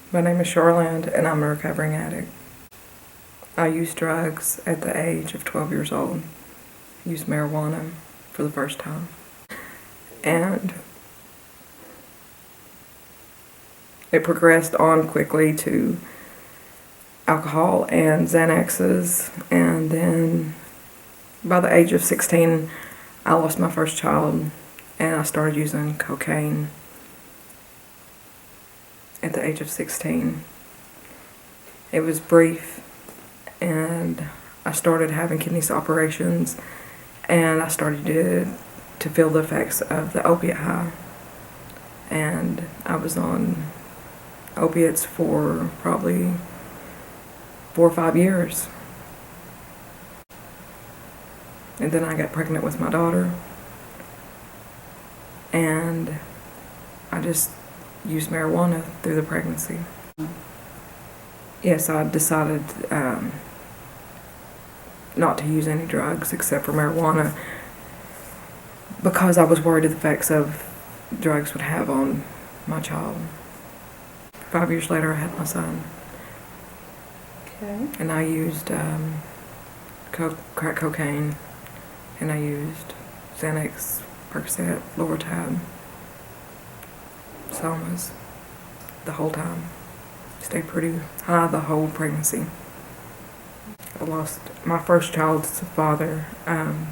My name is Sharland, and I'm a recovering addict. I used drugs at the age of 12 years old. I used marijuana for the first time. And it progressed on quickly to alcohol and Xanaxes, and then by the age of 16, I lost my first child, and I started using cocaine at the age of 16. It was brief, and I started having kidney operations, and I started to feel the effects of the opiate high. And I was on opiates for probably 4 or 5 years. And then I got pregnant with my daughter, and I just used marijuana through the pregnancy. Yes, I decided not to use any drugs except for marijuana because I was worried of the effects of drugs would have on my child. 5 years later, I had my son. Okay. And I used crack cocaine, and I used Xanax, Percocet, Loratab, Somas the whole time. Stayed pretty high the whole pregnancy. I lost my first child's father.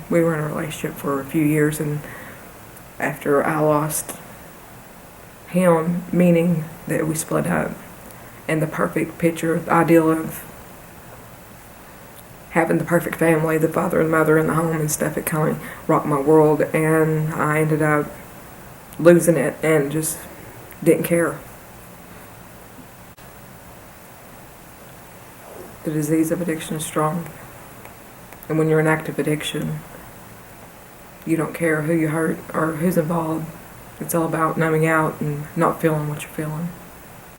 We were in a relationship for a few years, and after I lost him, meaning that we split up, and the perfect picture, the ideal of having the perfect family, the father and mother in the home and stuff, it kind of rocked my world, and I ended up losing it and just didn't care. The disease of addiction is strong, and when you're in active addiction, you don't care who you hurt or who's involved. It's all about numbing out and not feeling what you're feeling.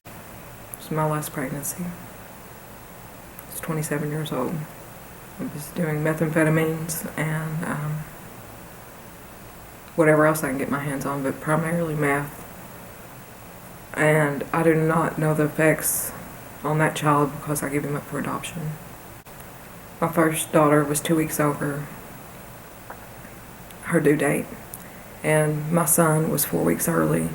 It was my last pregnancy. I was 27 years old. I was doing methamphetamines and whatever else I can get my hands on, but primarily meth. And I do not know the effects on that child because I gave him up for adoption. My first daughter was 2 weeks over her due date, and my son was 4 weeks early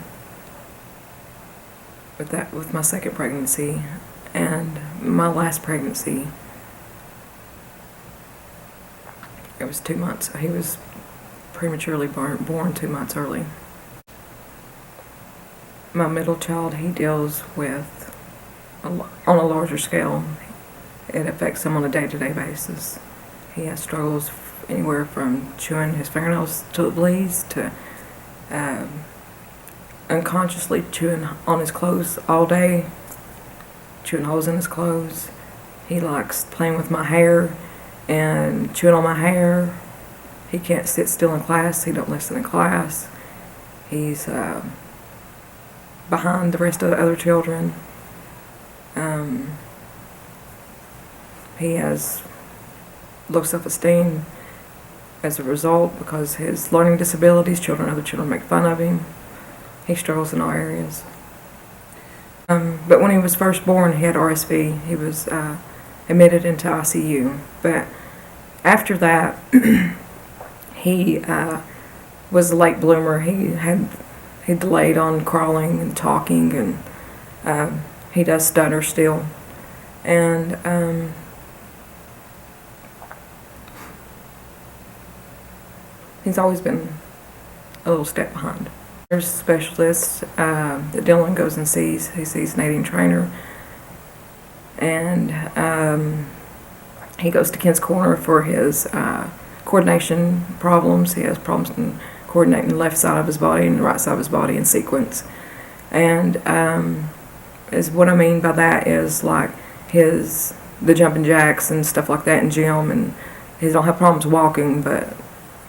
with my second pregnancy. And my last pregnancy, it was 2 months. He was prematurely born 2 months early. My middle child, he deals with, on a larger scale, it affects him on a day-to-day basis. He has struggles anywhere from chewing his fingernails till it bleeds to unconsciously chewing on his clothes all day, chewing holes in his clothes. He likes playing with my hair and chewing on my hair. He can't sit still in class. He don't listen in class. He's behind the rest of the other children. He has low self-esteem as a result because his learning disabilities, other children make fun of him. He struggles in all areas. But when he was first born, he had RSV. He was admitted into ICU. But after that, he was a late bloomer. He delayed on crawling and talking, and he does stutter still. And he's always been a little step behind. There's a specialist that Dylan goes and sees. He sees an eating trainer, and he goes to Ken's Corner for his coordination problems. He has problems in coordinating the left side of his body and the right side of his body in sequence. And is what I mean by that is like the jumping jacks and stuff like that in gym, and he don't have problems walking, but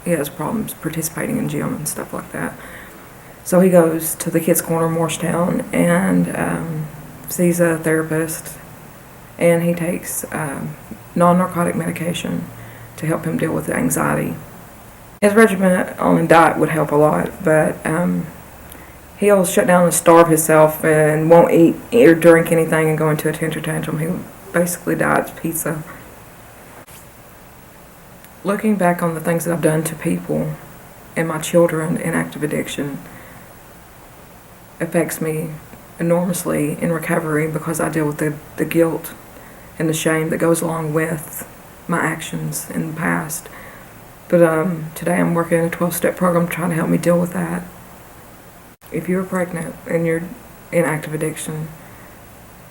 he has problems participating in gym and stuff like that. So he goes to the Kids Corner in Morristown and sees a therapist, and he takes non-narcotic medication to help him deal with the anxiety. His regimen on diet would help a lot, but he'll shut down and starve himself and won't eat or drink anything and go into a temper tantrum. He basically diets pizza. Looking back on the things that I've done to people and my children in active addiction affects me enormously in recovery, because I deal with the guilt and the shame that goes along with my actions in the past. But today I'm working in a 12-step program trying to help me deal with that. If you're pregnant and you're in active addiction,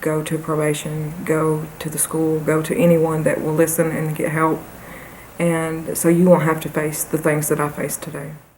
go to probation, go to the school, go to anyone that will listen and get help, and so you won't have to face the things that I faced today.